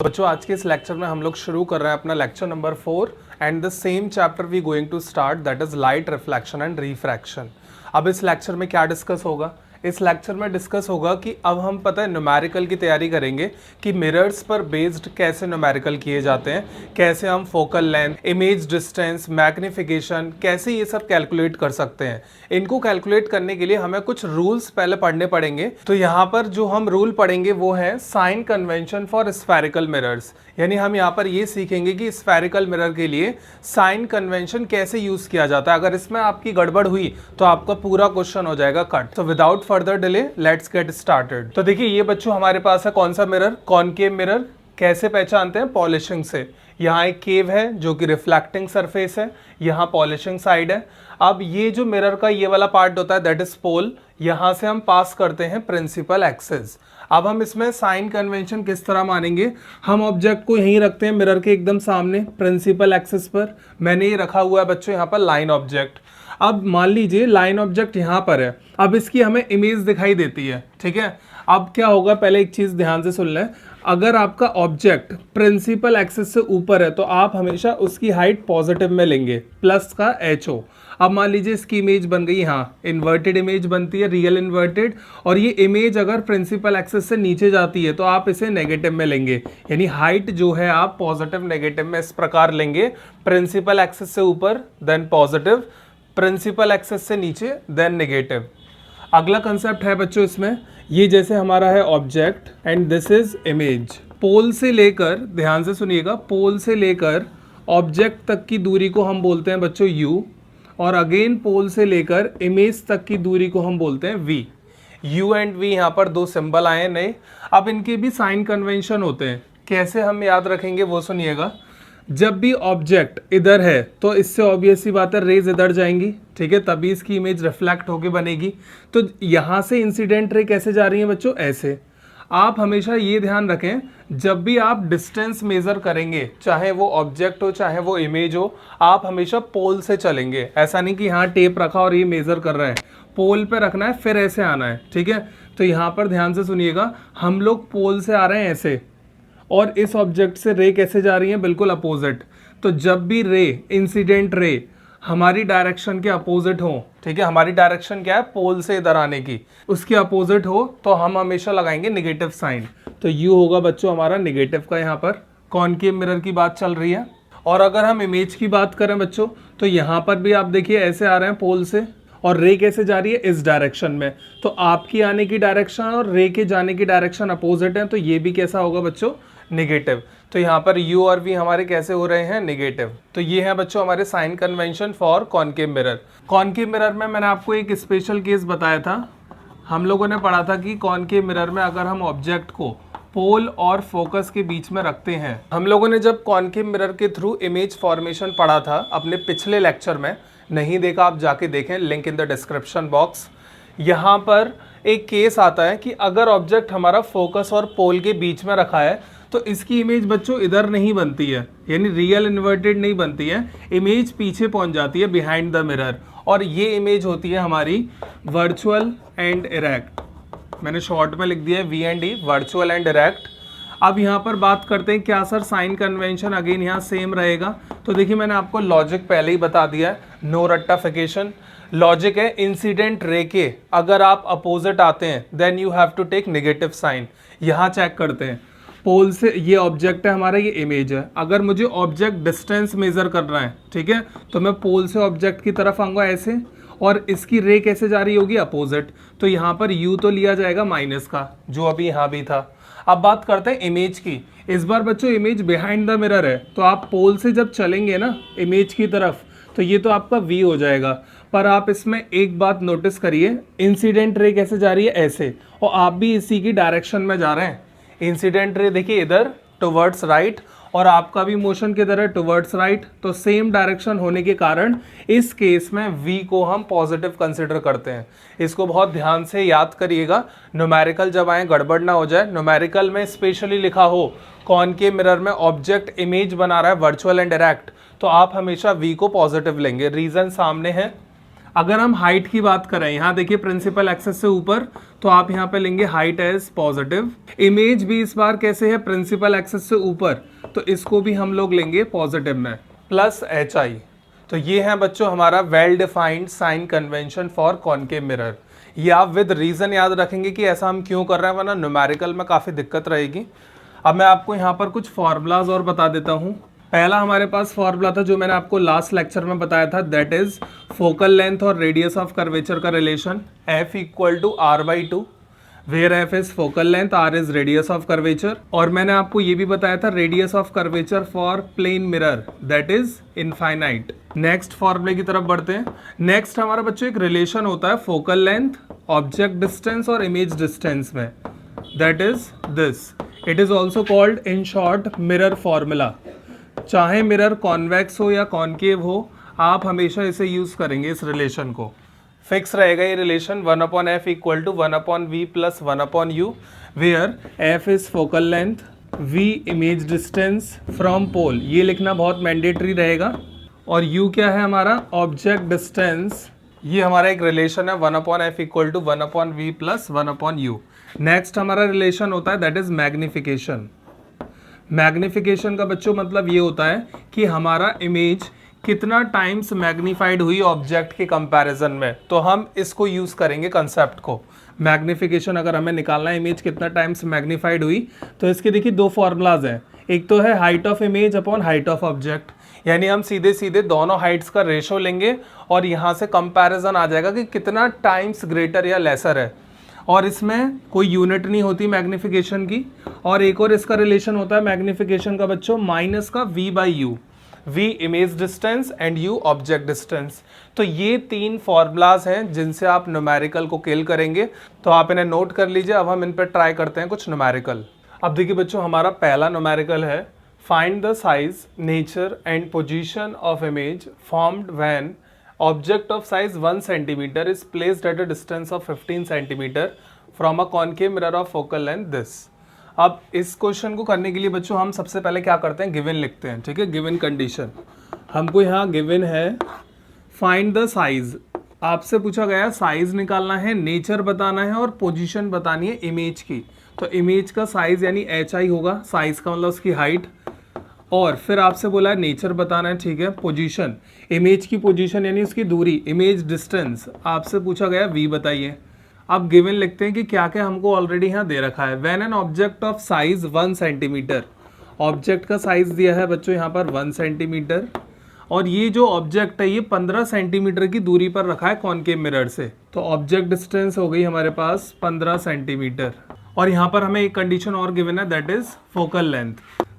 बच्चों आज के इस लेक्चर में हम लोग शुरू कर रहे हैं अपना lecture number 4 and the same chapter we going to start that is light reflection and refraction. अब इस लेक्चर में क्या डिस्कस होगा? इस लेक्चर में डिस्कस होगा कि अब हम पता है न्यूमेरिकल की तैयारी करेंगे कि मिरर्स पर बेस्ड कैसे न्यूमेरिकल किए जाते हैं, कैसे हम focal length, image distance, magnification, कैसे ये सब कैलकुलेट कर सकते हैं। इनको कैलकुलेट करने के लिए हमें कुछ रूल्स पहले पढ़ने पड़ेंगे। तो यहाँ पर जो हम रूल पढ़ेंगे वो है sign convention for spherical mirrors, यानी हम यहाँ पर ये सीखेंगे कि स्फेरिकल मिरर के लिए साइन कन्वेंशन कैसे यूज किया जाता है। अगर इसमें आपकी गड़बड़ हुई तो आपका पूरा क्वेश्चन हो जाएगा कट। तो without further delay let's get started. तो देखिए ये बच्चों हमारे पास है कौन सा मिरर? Concave mirror. कैसे पहचानते हैं? पॉलिशिंग से। यहाँ एक केव है जो कि रिफ्लेक्टिंग सरफेस है, यहाँ पॉलिशिंग साइड है। अब ये जो मिरर का ये वाला पार्ट होता है दैट इज पोल, यहाँ से हम पास करते हैं प्रिंसिपल एक्सिस। अब हम इसमें साइन कन्वेंशन किस तरह मानेंगे? हम ऑब्जेक्ट को यहीं रखते हैं मिरर के एकदम सामने प्रिंसिपल एक्सिस पर। मैंने ये रखा हुआ है बच्चों यहाँ पर लाइन ऑब्जेक्ट। अब मान लीजिए लाइन ऑब्जेक्ट यहाँ पर है, अब इसकी हमें इमेज दिखाई देती है, ठीक है। अब क्या होगा, पहले एक चीज ध्यान से सुन लें। अगर आपका ऑब्जेक्ट प्रिंसिपल एक्सिस से ऊपर है तो आप हमेशा उसकी हाइट पॉजिटिव में लेंगे, प्लस का HO। अब मान लीजिए इसकी इमेज बन गई, यहाँ इन्वर्टेड इमेज बनती है, रियल इन्वर्टेड, और ये इमेज अगर प्रिंसिपल एक्सिस से नीचे जाती है तो आप इसे नेगेटिव में लेंगे, यानी हाइट जो है आप पॉजिटिव नेगेटिव में इस प्रकार लेंगे। प्रिंसिपल एक्सिस से ऊपर देन पॉजिटिव, प्रिंसिपल एक्सिस से नीचे देन नेगेटिव। अगला कंसेप्ट है बच्चों इसमें, ये जैसे हमारा है object and this is image. Pole से लेकर, ध्यान से सुनिएगा, पोल से लेकर ऑब्जेक्ट तक की दूरी को हम बोलते हैं बच्चों U, और अगेन पोल से लेकर इमेज तक की दूरी को हम बोलते हैं V। U एंड V यहाँ पर दो सिंबल आए नए। अब इनके भी साइन कन्वेंशन होते हैं, कैसे हम याद रखेंगे वो सुनिएगा। जब भी ऑब्जेक्ट इधर है तो इससे ऑब्वियस सी बात है रेज इधर जाएंगी, ठीक है, तभी इसकी इमेज रिफ्लेक्ट होके बनेगी। तो यहाँ से इंसिडेंट रे कैसे जा रही है बच्चों? ऐसे। आप हमेशा ये ध्यान रखें, जब भी आप डिस्टेंस मेजर करेंगे, चाहे वो ऑब्जेक्ट हो चाहे वो इमेज हो, आप हमेशा पोल से चलेंगे। ऐसा नहीं कि यहाँ टेप रखा और ये मेजर कर रहे हैं, पोल पे रखना है फिर ऐसे आना है, ठीक है। तो यहाँ पर ध्यान से सुनिएगा, हम लोग पोल से आ रहे हैं ऐसे, और इस ऑब्जेक्ट से रे कैसे जा रही है? बिल्कुल अपोजिट। तो जब भी रे, इंसिडेंट रे हमारी डायरेक्शन के अपोजिट हो, ठीक है, हमारी डायरेक्शन क्या है? पोल से इधर आने की, उसके अपोजिट हो तो हम हमेशा लगाएंगे नेगेटिव साइन। तो यू होगा बच्चों हमारा नेगेटिव का। यहाँ पर कॉनकेव मिरर की बात चल रही है। और अगर हम इमेज की बात करें बच्चों तो यहाँ पर भी आप देखिए ऐसे आ रहे हैं पोल से, और रे कैसे जा रही है? इस डायरेक्शन में। तो आपकी आने की डायरेक्शन और रे के जाने की डायरेक्शन अपोजिट है, तो ये भी कैसा होगा बच्चों? नेगेटिव। तो यहाँ पर U और V हमारे कैसे हो रहे हैं? नेगेटिव। तो ये है बच्चों हमारे sign convention for concave mirror. Concave mirror में मैंने आपको एक स्पेशल केस बताया था। हम लोगों ने पढ़ा था कि कॉनकेव मिरर में अगर हम ऑब्जेक्ट को पोल और फोकस के बीच में रखते हैं, हम लोगों ने जब कॉनकेव मिरर के थ्रू इमेज फॉर्मेशन पढ़ा था अपने पिछले लेक्चर में, नहीं देखा आप जाके देखें, link in the description box. यहाँ पर एक केस आता है कि अगर ऑब्जेक्ट हमारा फोकस और पोल के बीच में रखा है तो इसकी इमेज बच्चों इधर नहीं बनती है, यानी रियल इन्वर्टेड नहीं बनती है, इमेज पीछे पहुंच जाती है बिहाइंड द मिरर, और ये इमेज होती है हमारी वर्चुअल एंड इरेक्ट। मैंने शॉर्ट में लिख दिया है V&E, वर्चुअल एंड इरेक्ट। अब यहाँ पर बात करते हैं क्या सर साइन कन्वेंशन अगेन यहाँ सेम रहेगा? तो देखिए मैंने आपको लॉजिक पहले ही बता दिया है, नो रट्टाफिकेशन। लॉजिक है इंसिडेंट रे के अगर आप अपोजिट आते हैं then you have to take negative sign. यहाँ चेक करते हैं, पोल से ये ऑब्जेक्ट है हमारा, ये इमेज है। अगर मुझे ऑब्जेक्ट डिस्टेंस मेजर करना है, ठीक है, तो मैं पोल से ऑब्जेक्ट की तरफ आऊँगा ऐसे, और इसकी रे कैसे जा रही होगी? अपोजिट। तो यहाँ पर U तो लिया जाएगा माइनस का, जो अभी यहाँ भी था। अब बात करते हैं इमेज की। इस बार बच्चों इमेज बिहाइंड द मिरर है, तो आप पोल से जब चलेंगे ना इमेज की तरफ तो ये तो आपका V हो जाएगा। पर आप इसमें एक बात नोटिस करिए, इंसिडेंट रे कैसे जा रही है? ऐसे, और आप भी इसी की डायरेक्शन में जा रहे हैं। इंसिडेंट रे देखिए इधर टुवर्ड्स राइट, और आपका भी मोशन किधर है? Towards right. तो सेम डायरेक्शन होने के कारण इस केस में V को हम पॉजिटिव कंसिडर करते हैं। इसको बहुत ध्यान से याद करिएगा, न्यूमेरिकल जब आए गड़बड़ ना हो जाए। न्यूमेरिकल में स्पेशली लिखा हो कॉनकेव मिरर में ऑब्जेक्ट इमेज बना रहा है वर्चुअल एंड डायरेक्ट, तो आप हमेशा V को पॉजिटिव लेंगे। रीजन सामने है। अगर हम हाइट की बात करें, यहाँ देखिए प्रिंसिपल एक्सेस से ऊपर, तो आप यहाँ पे लेंगे हाइट एज पॉजिटिव। इमेज भी इस बार कैसे है, प्रिंसिपल एक्सेस से ऊपर, तो इसको भी हम लोग लेंगे पॉजिटिव में, प्लस एच आई। तो ये है बच्चों हमारा well defined sign convention for concave mirror. ये आप विद रीजन याद रखेंगे कि ऐसा हम क्यों कर रहे हैं, वरना न्यूमेरिकल में काफ़ी दिक्कत रहेगी। अब मैं आपको यहाँ पर कुछ फॉर्मूलाज और बता देता हूँ। पहला हमारे पास फॉर्मूला था जो मैंने आपको लास्ट लेक्चर में बताया था, दैट इज फोकल लेंथ और रेडियस ऑफ कर्वेचर का relation, F equal to R/2, where F is focal length, R is radius of curvature. और मैंने आपको ये भी बताया था radius of curvature for plane mirror, that is infinite. Next फॉर्मूले की तरफ बढ़ते हैं। नेक्स्ट हमारा बच्चों एक रिलेशन होता है फोकल लेंथ, ऑब्जेक्ट डिस्टेंस और इमेज डिस्टेंस में, that is this. It is also called in short mirror formula. चाहे मिरर कॉन्वेक्स हो या कॉनकेव हो, आप हमेशा इसे यूज करेंगे, इस रिलेशन को। फिक्स रहेगा ये relation 1/f equal to 1/v plus 1/u, where f is focal length, v image distance from pole, ये लिखना बहुत मैंडेटरी रहेगा, और u क्या है हमारा, ऑब्जेक्ट डिस्टेंस। ये हमारा एक रिलेशन है 1/f equal to 1/v plus 1/u। Next हमारा रिलेशन होता है दैट इज मैग्निफिकेशन। मैग्निफिकेशन का बच्चों मतलब ये होता है कि हमारा इमेज कितना टाइम्स मैग्नीफाइड हुई ऑब्जेक्ट के कंपैरिजन में, तो हम इसको यूज करेंगे कंसेप्ट को। मैग्निफिकेशन अगर हमें निकालना है इमेज कितना टाइम्स मैग्नीफाइड हुई, तो इसके देखिए दो फॉर्मूलाज हैं। एक तो है height of image upon height of object, यानी हम सीधे सीधे दोनों हाइट्स का रेशो लेंगे और यहाँ से कंपैरिजन आ जाएगा कि कितना टाइम्स ग्रेटर या लेसर है, और इसमें कोई यूनिट नहीं होती मैग्निफिकेशन की। और एक और इसका रिलेशन होता है मैग्निफिकेशन का बच्चों, माइनस का v/u, v image distance and u object distance. तो ये तीन फॉर्मूलाज हैं जिनसे आप न्यूमेरिकल को किल करेंगे, तो आप इन्हें नोट कर लीजिए। अब हम इन पर ट्राई करते हैं कुछ न्यूमेरिकल। अब देखिए बच्चों हमारा पहला न्यूमेरिकल है, find the size, nature and position of image formed when object of size 1 centimeter is placed at a distance of 15 centimeter from a concave mirror of focal length this। अब इस question को करने के लिए बच्चों हम सबसे पहले क्या करते हैं, गिवन लिखते हैं, ठीक है। गिवन कंडीशन हमको यहाँ गिवन है, फाइंड द साइज, आपसे पूछा गया साइज निकालना है, नेचर बताना है और पोजीशन बतानी है इमेज की। तो इमेज का साइज यानी HI होगा, साइज का मतलब उसकी हाइट, और फिर आपसे बोला है नेचर बताना है, ठीक है। पोजीशन, इमेज की पोजीशन यानी उसकी दूरी, इमेज डिस्टेंस आपसे पूछा गया v बताइए। अब गिवन लिखते हैं कि क्या क्या हमको ऑलरेडी यहाँ दे रखा है। When an object of size 1 centimetre, object का साइज दिया है बच्चों यहाँ पर 1 सेंटीमीटर, और ये जो ऑब्जेक्ट है ये 15 सेंटीमीटर की दूरी पर रखा है कॉनकेव मिरर से, तो ऑब्जेक्ट डिस्टेंस हो गई हमारे पास 15 सेंटीमीटर। और यहाँ पर हमें एक कंडीशन और गिवन है दैट इज फोकल लेंथ,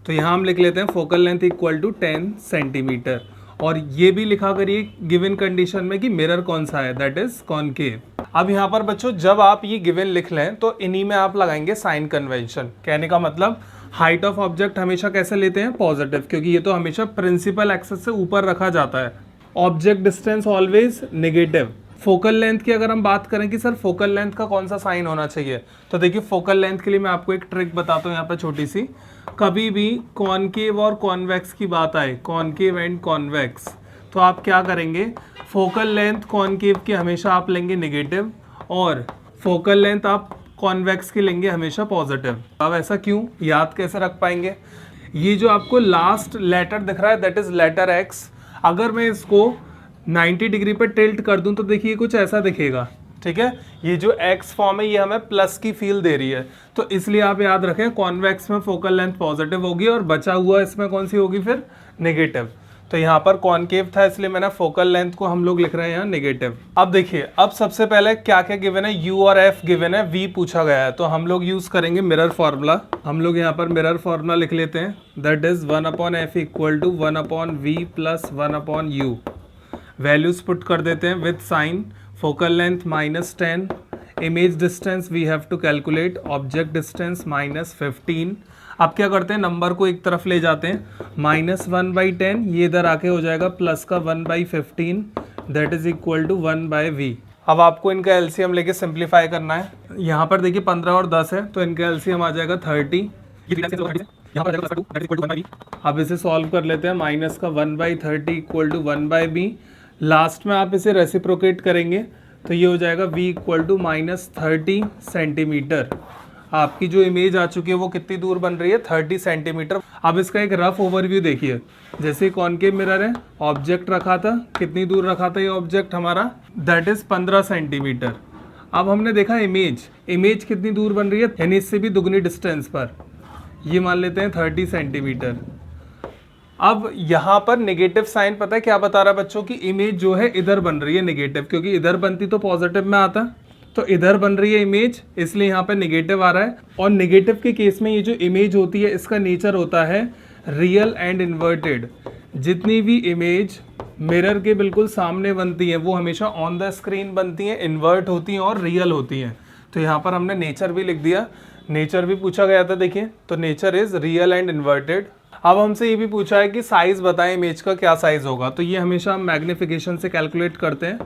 तो यहाँ हम लिख लेते हैं focal length equal to 10 centimetre, और ये भी लिखा करिए गिवन कंडीशन में कि मिरर कौन सा है, दैट इज कॉनकेव। अब यहाँ पर बच्चों जब आप ये गिवन लिख लें तो इन्हीं में आप लगाएंगे साइन कन्वेंशन। कहने का मतलब हाइट ऑफ ऑब्जेक्ट हमेशा कैसे लेते हैं, पॉजिटिव, क्योंकि ये तो हमेशा प्रिंसिपल एक्सेस से ऊपर रखा जाता है। Object distance always negative. Focal length की अगर हम बात करें कि सर फोकल लेंथ का कौन सा साइन होना चाहिए, तो देखिए फोकल लेंथ के लिए मैं आपको एक ट्रिक बताता हूँ यहाँ पर छोटी सी। कभी भी कॉनकेव और कॉन्वेक्स की बात आए, कॉनकेव एंड कॉन्वेक्स, तो आप क्या करेंगे, फोकल लेंथ कॉनकेव की हमेशा आप लेंगे नेगेटिव, और फोकल लेंथ आप कॉन्वेक्स की लेंगे हमेशा पॉजिटिव। अब ऐसा क्यों, याद कैसे रख पाएंगे, ये जो आपको लास्ट लेटर दिख रहा है दैट इज लेटर x, अगर मैं इसको 90 डिग्री पे टिल्ट कर दूं तो देखिए कुछ ऐसा दिखेगा, ठीक है। ये जो x फॉर्म है ये हमें प्लस की फील दे रही है, तो इसलिए आप याद रखें कॉन्वेक्स में फोकल लेंथ पॉजिटिव होगी और बचा हुआ इसमें कौन सी होगी फिर, नेगेटिव। तो यहाँ पर कॉनकेव था इसलिए मैंने फोकल लेंथ को हम लोग लिख रहे हैं यहाँ नेगेटिव। अब देखिए अब सबसे पहले क्या क्या गिवन है, u और f गिवन है, v पूछा गया है, तो हम लोग यूज करेंगे मिरर फार्मूला। हम लोग यहाँ पर मिरर फार्मूला लिख लेते हैं, that is 1/f equal to 1/v plus 1/u। Values put कर देते हैं with sign, focal length -10, image distance we have to calculate, object distance -15। अब क्या करते हैं, नंबर को एक तरफ ले जाते हैं, -1/10 ये इधर आके हो जाएगा प्लस का 1/15, that is equal to 1/v। अब आपको इनका एलसीएम लेके सिंप्लीफाई करना है। यहाँ पर देखिए 15 और 10 है तो इनका एलसीएम आ जाएगा 30, यहाँ पर +2 अब इसे सॉल्व कर लेते हैं, माइनस का 1/30 इक्वल टू 1/b, लास्ट में आप इसे रेसिप्रोकेट करेंगे तो ये हो जाएगा v इक्वल टू -30 सेंटीमीटर। आपकी जो इमेज आ चुकी है वो कितनी दूर बन रही है, 30 सेंटीमीटर। अब इसका एक रफ ओवरव्यू देखिए। जैसे कॉनकेव मिरर है, ऑब्जेक्ट रखा था, कितनी दूर रखा था ये ऑब्जेक्ट हमारा, दैट इज 15 सेंटीमीटर। अब हमने देखा इमेज कितनी दूर बन रही है, यानी इससे भी दुगनी डिस्टेंस पर, ये मान लेते हैं 30 सेंटीमीटर। अब यहाँ पर नेगेटिव साइन पता है क्या बता रहा है बच्चों की, इमेज जो है इधर बन रही है नेगेटिव, क्योंकि इधर बनती तो पॉजिटिव में आता, तो इधर बन रही है इमेज, इसलिए यहाँ पर नेगेटिव आ रहा है। और नेगेटिव के केस में ये जो इमेज होती है इसका नेचर होता है रियल एंड इन्वर्टेड। जितनी भी इमेज मिरर के बिल्कुल सामने बनती है वो हमेशा ऑन द स्क्रीन बनती हैं, इन्वर्ट होती हैं और रियल होती हैं। तो यहाँ पर हमने नेचर भी लिख दिया, नेचर भी पूछा गया था देखिए, तो nature is real and inverted. अब हमसे ये भी पूछा है कि साइज बताएं इमेज का क्या साइज होगा, तो ये हमेशा हम मैग्निफिकेशन से कैलकुलेट करते हैं।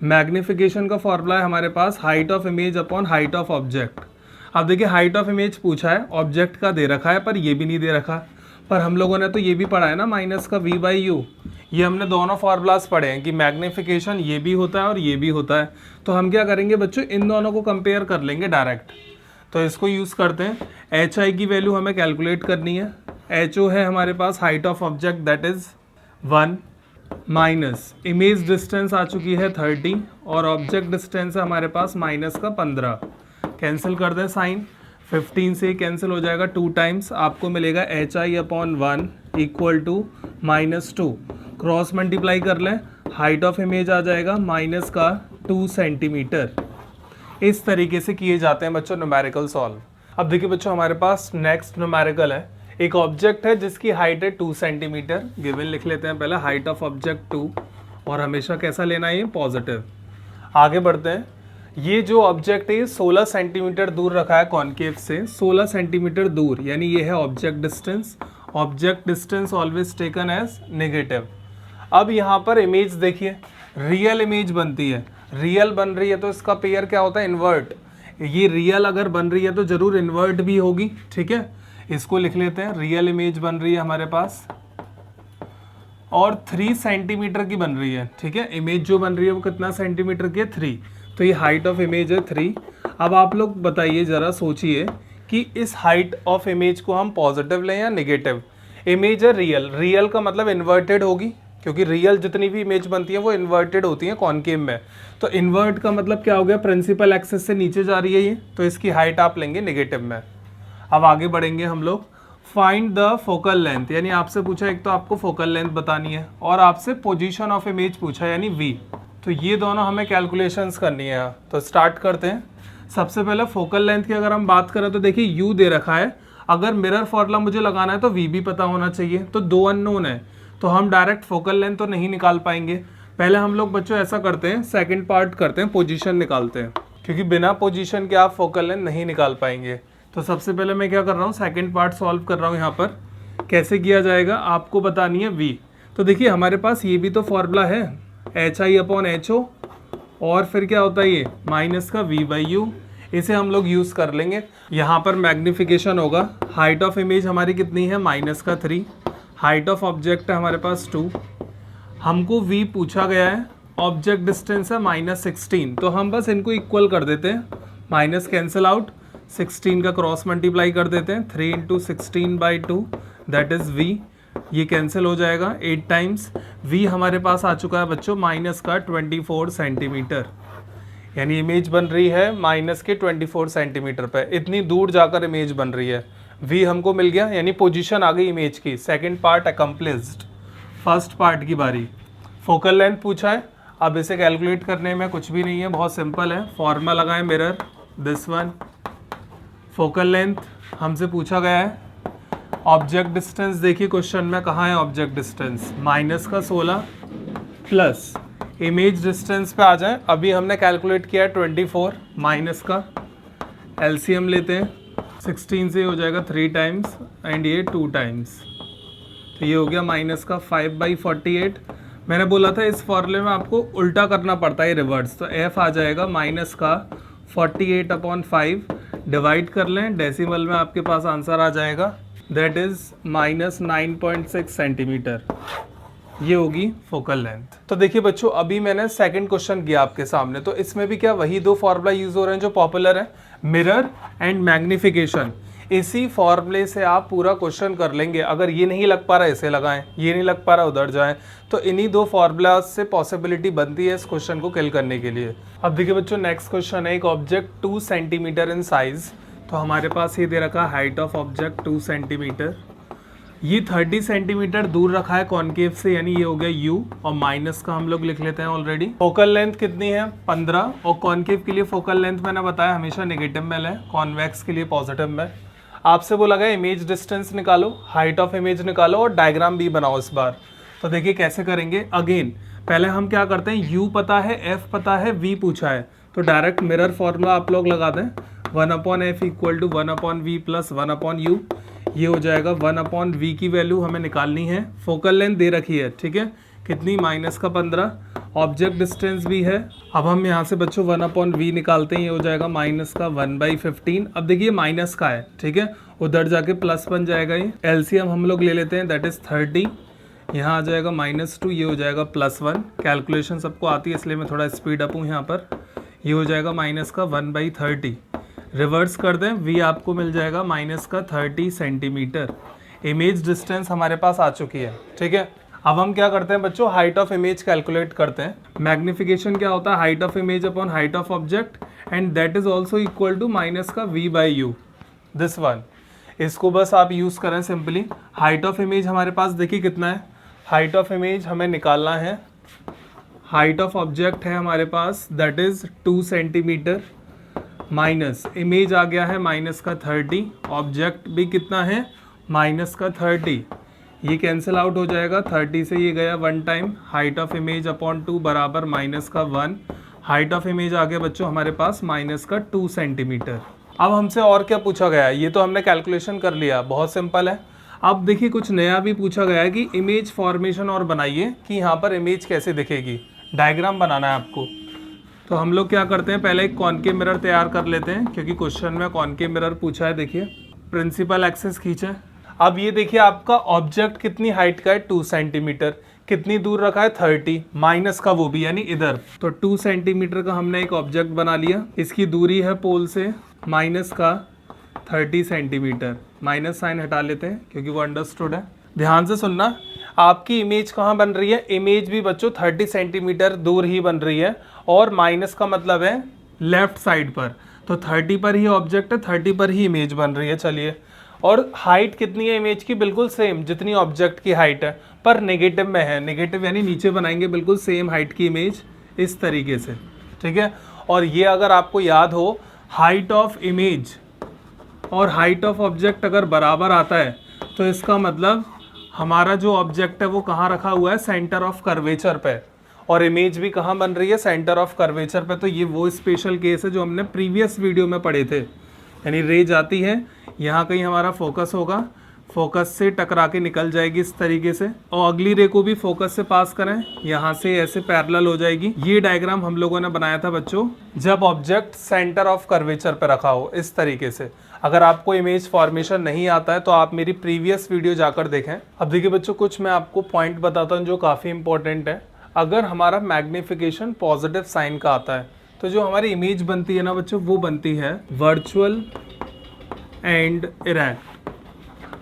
मैग्निफिकेशन का फॉर्मूला है हमारे पास height of image upon height of object. अब देखिए हाइट ऑफ इमेज पूछा है, ऑब्जेक्ट का दे रखा है पर ये भी नहीं दे रखा, पर हम लोगों ने तो ये भी पढ़ा है ना माइनस का v/u, ये हमने दोनों फार्मूलाज पढ़े हैं कि मैग्निफिकेशन ये भी होता है और ये भी होता है। तो हम क्या करेंगे बच्चों, इन दोनों को कंपेयर कर लेंगे डायरेक्ट। तो इसको यूज़ करते हैं, hi की वैल्यू हमें कैलकुलेट करनी है। ho है हमारे पास height of object that is 1 minus image distance आ चुकी है 30 और ऑब्जेक्ट डिस्टेंस है हमारे पास माइनस का 15। कैंसिल कर दें साइन, 15 से कैंसिल हो जाएगा 2 टाइम्स, आपको मिलेगा hi upon 1 equal to -2। Cross multiply कर लें, हाइट ऑफ इमेज आ जाएगा माइनस का 2 सेंटीमीटर। इस तरीके से किए जाते हैं बच्चों न्यूमेरिकल सॉल्व। अब देखिए बच्चों हमारे पास नेक्स्ट न्यूमेरिकल है, एक ऑब्जेक्ट है जिसकी हाइट है 2 सेंटीमीटर। गिवन लिख लेते हैं पहले, हाइट ऑफ ऑब्जेक्ट 2, और हमेशा कैसा लेना है ये, पॉजिटिव। आगे बढ़ते हैं, ये जो ऑब्जेक्ट है ये 16 सेंटीमीटर दूर रखा है कॉनकेव से, 16 सेंटीमीटर दूर, यानी ये है object distance. Object distance always taken as negative. अब यहाँ पर इमेज देखिए, रियल इमेज बनती है, रियल बन रही है तो इसका पेयर क्या होता है, इन्वर्ट। ये रियल अगर बन रही है तो जरूर इन्वर्ट भी होगी, ठीक है। इसको लिख लेते हैं, रियल इमेज बन रही है हमारे पास और 3 सेंटीमीटर की बन रही है, ठीक है। इमेज जो बन रही है वो कितना सेंटीमीटर की है, 3। तो ये हाइट ऑफ इमेज है 3। अब आप लोग बताइए, ज़रा सोचिए कि इस हाइट ऑफ इमेज को हम पॉजिटिव लें या नेगेटिव। इमेज है रियल, रियल का मतलब इन्वर्टेड होगी, क्योंकि रियल जितनी भी इमेज बनती है वो इन्वर्टेड होती है कॉनकेव में। तो इन्वर्ट का मतलब क्या हो गया, प्रिंसिपल एक्सिस से नीचे जा रही है ये, तो इसकी हाइट आप लेंगे नेगेटिव में। अब आगे बढ़ेंगे हम लोग, फाइंड द फोकल लेंथ, यानी आपसे पूछा एक तो आपको फोकल लेंथ बतानी है और आपसे पोजीशन ऑफ इमेज पूछा यानी v। तो ये दोनों हमें कैलकुलेशंस करनी है, तो स्टार्ट करते हैं। सबसे पहले फोकल लेंथ की अगर हम बात करें तो देखिए u दे रखा है, अगर मिरर फॉर्मूला मुझे लगाना है तो v भी पता होना चाहिए, तो 2 अननोन है, तो हम डायरेक्ट फोकल लेंथ तो नहीं निकाल पाएंगे। पहले हम लोग बच्चों ऐसा करते हैं, सेकंड पार्ट करते हैं, पोजीशन निकालते हैं, क्योंकि बिना पोजीशन के आप फोकल लेंथ नहीं निकाल पाएंगे। तो सबसे पहले मैं क्या कर रहा हूँ, सेकंड पार्ट सॉल्व कर रहा हूँ। यहाँ पर कैसे किया जाएगा आपको बतानी है v। तो देखिए हमारे पास ये भी तो फॉर्मूला है, hi अपॉन ho, और फिर क्या होता है ये माइनस का v/u, इसे हम लोग यूज़ कर लेंगे। यहाँ पर मैग्निफिकेशन होगा, हाइट ऑफ इमेज हमारी कितनी है, माइनस का 3, हाइट ऑफ ऑब्जेक्ट है हमारे पास 2, हमको v पूछा गया है, ऑब्जेक्ट डिस्टेंस है -16, तो हम बस इनको इक्वल कर देते हैं, माइनस कैंसिल आउट, 16 का क्रॉस मल्टीप्लाई कर देते हैं, 3 × 16/2 दैट इज़ v, ये कैंसिल हो जाएगा 8 टाइम्स। v हमारे पास आ चुका है बच्चों माइनस का 24 सेंटीमीटर, यानी इमेज बन रही है माइनस के 24 सेंटीमीटर पे, इतनी दूर जाकर इमेज बन रही है। v हमको मिल गया, यानी पोजीशन आ गई इमेज की। Second part accomplished. First part की बारी, फोकल लेंथ पूछा है, अब इसे कैलकुलेट करने में कुछ भी नहीं है, बहुत सिंपल है। फॉर्मूला लगाएं mirror, this one. Focal length हमसे पूछा गया है, ऑब्जेक्ट डिस्टेंस देखिए क्वेश्चन में कहाँ है ऑब्जेक्ट डिस्टेंस, माइनस का 16 प्लस इमेज डिस्टेंस पे आ जाए, अभी हमने कैलकुलेट किया है 24, माइनस का एलसीएम लेते हैं, 16 से हो जाएगा 3 टाइम्स एंड ये 2 टाइम्स, तो ये हो गया माइनस का 5/48। मैंने बोला था इस फॉर्मूले में आपको उल्टा करना पड़ता है रिवर्स, तो f आ जाएगा माइनस का 48/5, डिवाइड कर लें, डेसिमल में आपके पास आंसर आ जाएगा, दैट इज़ -9.6 सेंटीमीटर। ये होगी फोकल लेंथ। तो देखिए बच्चों, अभी मैंने सेकंड क्वेश्चन किया आपके सामने, तो इसमें भी क्या वही दो फॉर्मूला यूज हो रहे हैं जो पॉपुलर है, मिरर एंड मैग्निफिकेशन। इसी फॉर्मूले से आप पूरा क्वेश्चन कर लेंगे। अगर ये नहीं लग पा रहा इसे लगाएं, ये नहीं लग पा रहा उधर जाएं, तो इन्हीं दो फॉर्मूला से पॉसिबिलिटी बनती है इस क्वेश्चन को किल करने के लिए। अब देखिए बच्चों, नेक्स्ट क्वेश्चन है, एक ऑब्जेक्ट 2 सेंटीमीटर इन साइज। तो हमारे पास ये दे रखा हाइट ऑफ ऑब्जेक्ट 2 सेंटीमीटर, ये 30 सेंटीमीटर दूर रखा है कॉनकेव से, यानी ये हो गया u, और माइनस का हम लोग लिख लेते हैं ऑलरेडी। फोकल लेंथ कितनी है 15, और कॉनकेव के लिए फोकल लेंथ मैंने बताया हमेशा नेगेटिव में है, कॉन्वेक्स के लिए पॉजिटिव में। आपसे बोला गया इमेज डिस्टेंस निकालो, हाइट ऑफ इमेज निकालो और डायग्राम भी बनाओ इस बार। तो देखिए कैसे करेंगे। अगेन पहले हम क्या करते हैं, u पता है, f पता है, v पूछा है, तो डायरेक्ट मिरर फॉर्मूला आप लोग लगा दें, 1/f equal to 1/v plus 1/u। ये हो जाएगा 1/v की वैल्यू हमें निकालनी है, फोकल लेंथ दे रखी है, ठीक है, कितनी -15, ऑब्जेक्ट डिस्टेंस भी है। अब हम यहाँ से बच्चों 1/v निकालते हैं, ये हो जाएगा -1/15। अब देखिए माइनस का है, ठीक है, उधर जाके प्लस बन जाएगा, ये एलसीएम हम लोग ले लेते हैं, दैट इज 30, यहाँ आ जाएगा -2, ये हो जाएगा +1। कैलकुलेशन सबको आती है इसलिए मैं थोड़ा स्पीड अप हूँ यहाँ पर। ये हो जाएगा -1/30, रिवर्स कर दें, v आपको मिल जाएगा -30 सेंटीमीटर। इमेज डिस्टेंस हमारे पास आ चुकी है, ठीक है। अब हम क्या करते हैं बच्चों, हाइट ऑफ इमेज कैलकुलेट करते हैं। मैग्निफिकेशन क्या होता है, height of image upon height of object, and that is also equal to -v/u, this one. इसको बस आप यूज करें सिंपली। हाइट ऑफ इमेज हमारे पास देखिए कितना है, हाइट ऑफ इमेज हमें निकालना है, हाइट ऑफ ऑब्जेक्ट है हमारे पास that is 2 centimetre, minus image आ गया है -30, ऑब्जेक्ट भी कितना है -30, ये कैंसिल आउट हो जाएगा, 30 से ये गया 1 time, height of image upon 2 बराबर -1, हाइट ऑफ इमेज आ गया बच्चों हमारे पास -2 सेंटीमीटर। अब हमसे और क्या पूछा गया है, ये तो हमने कैलकुलेशन कर लिया, बहुत सिंपल है। अब देखिए कुछ नया भी पूछा गया है कि इमेज फॉर्मेशन और बनाइए कि यहाँ पर इमेज कैसे दिखेगी, डायग्राम बनाना है आपको। तो हम लोग क्या करते हैं, पहले एक कॉनकेव मिरर तैयार कर लेते हैं, क्योंकि क्वेश्चन में कॉनकेव मिरर पूछा है। देखिए प्रिंसिपल एक्सिस खींचे, अब ये देखिए आपका ऑब्जेक्ट कितनी हाइट का है 2 सेंटीमीटर, कितनी दूर रखा है 30, माइनस का वो भी यानी इधर, तो 2 सेंटीमीटर का हमने एक ऑब्जेक्ट बना लिया, इसकी दूरी है पोल से माइनस का 30 सेंटीमीटर, माइनस साइन हटा लेते हैं क्योंकि वो अंडरस्टूड है। ध्यान से सुनना, आपकी इमेज कहाँ बन रही है, इमेज भी बच्चों 30 सेंटीमीटर दूर ही बन रही है, और माइनस का मतलब है लेफ्ट साइड पर, तो 30 पर ही ऑब्जेक्ट है, 30 पर ही इमेज बन रही है। चलिए, और हाइट कितनी है इमेज की, बिल्कुल सेम जितनी ऑब्जेक्ट की हाइट है, पर नेगेटिव में है, नेगेटिव यानी नीचे बनाएंगे बिल्कुल सेम हाइट की इमेज इस तरीके से, ठीक है। और ये अगर आपको याद हो, हाइट ऑफ इमेज और हाइट ऑफ ऑब्जेक्ट अगर बराबर आता है तो इसका मतलब हमारा जो ऑब्जेक्ट है वो कहाँ रखा हुआ है, सेंटर ऑफ कर्वेचर पे, और इमेज भी कहाँ बन रही है, सेंटर ऑफ कर्वेचर पे। तो ये वो स्पेशल केस है जो हमने प्रीवियस वीडियो में पढ़े थे, यानी रे जाती है यहाँ कहीं, हमारा फोकस होगा, फोकस से टकरा के निकल जाएगी इस तरीके से, और अगली रे को भी फोकस से पास करें, यहाँ से ऐसे पैरेलल हो जाएगी। ये डायग्राम हम लोगों ने बनाया था बच्चों जब ऑब्जेक्ट सेंटर ऑफ कर्वेचर पे रखा हो, इस तरीके से। अगर आपको इमेज फॉर्मेशन नहीं आता है तो आप मेरी प्रीवियस वीडियो जाकर देखें। अब देखिए बच्चों, कुछ मैं आपको पॉइंट बताता हूँ जो काफ़ी इंपॉर्टेंट है। अगर हमारा मैग्निफिकेशन पॉजिटिव साइन का आता है तो जो हमारी इमेज बनती है ना बच्चों, वो बनती है वर्चुअल एंड इरेक्ट।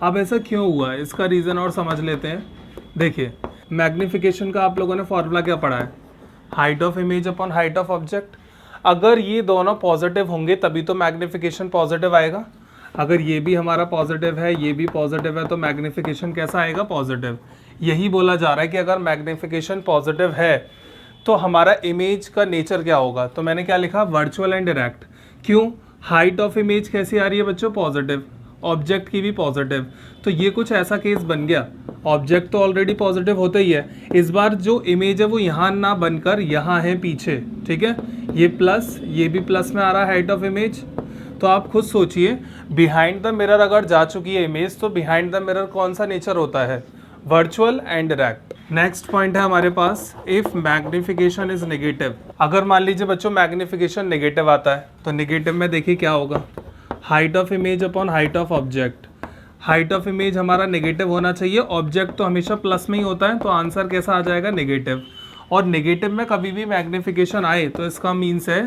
अब ऐसा क्यों हुआ है, इसका रीज़न और समझ लेते हैं। देखिए, मैग्निफिकेशन का आप लोगों ने फॉर्मूला क्या पढ़ा है, height of image upon height of object. अगर ये दोनों पॉजिटिव होंगे तभी तो मैग्निफिकेशन पॉजिटिव आएगा। अगर ये भी हमारा पॉजिटिव है, ये भी पॉजिटिव है, तो मैग्निफिकेशन कैसा आएगा, पॉजिटिव। यही बोला जा रहा है कि अगर मैग्निफिकेशन पॉजिटिव है तो हमारा इमेज का नेचर क्या होगा। तो मैंने क्या लिखा, वर्चुअल एंड डायरेक्ट। क्यों, हाइट ऑफ इमेज कैसी आ रही है बच्चों, पॉजिटिव, ऑब्जेक्ट की भी पॉजिटिव, तो ये कुछ ऐसा केस बन गया। ऑब्जेक्ट तो ऑलरेडी पॉजिटिव होता ही है, इस बार जो इमेज है वो यहाँ ना बनकर यहाँ है पीछे, ठीक है। ये प्लस, ये भी प्लस में आ रहा है हाइट ऑफ इमेज। तो आप खुद सोचिए, बिहाइंड द मिरर अगर जा चुकी है इमेज, तो बिहाइंड द मिरर कौन सा नेचर होता है, virtual and direct. Next point है हमारे पास, इफ मैग्निफिकेशन इज नेगेटिव। अगर मान लीजिए बच्चों मैग्निफिकेशन नेगेटिव आता है तो नेगेटिव में देखिए क्या होगा, height of image upon height of object. Height of image हमारा नेगेटिव होना चाहिए, ऑब्जेक्ट तो हमेशा प्लस में ही होता है, तो आंसर कैसा आ जाएगा, नेगेटिव। और नेगेटिव में कभी भी मैग्निफिकेशन आए तो इसका मीन्स है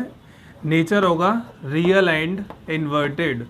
नेचर होगा रियल एंड इन्वर्टेड।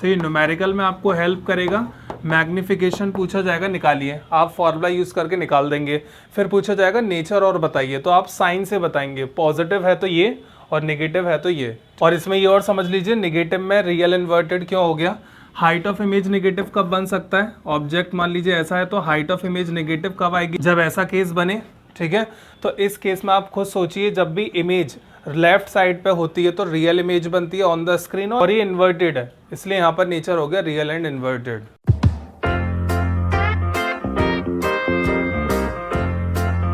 तो ये न्यूमेरिकल में आपको हेल्प करेगा। मैग्निफिकेशन पूछा जाएगा, निकालिए, आप फॉर्मूला यूज़ करके निकाल देंगे। फिर पूछा जाएगा नेचर और बताइए, तो आप साइन से बताएंगे, पॉजिटिव है तो ये और नेगेटिव है तो ये। और इसमें ये और समझ लीजिए, नेगेटिव में रियल इन्वर्टेड क्यों हो गया। हाइट ऑफ इमेज नेगेटिव कब बन सकता है, ऑब्जेक्ट मान लीजिए ऐसा है तो हाइट ऑफ इमेज नेगेटिव कब आएगी, जब ऐसा केस बने, ठीक है। तो इस केस में आप खुद सोचिए, जब भी इमेज लेफ्ट साइड पे होती है तो रियल इमेज बनती है ऑन द स्क्रीन, और ये इन्वर्टेड है, इसलिए यहाँ पर नेचर हो गया रियल एंड इन्वर्टेड।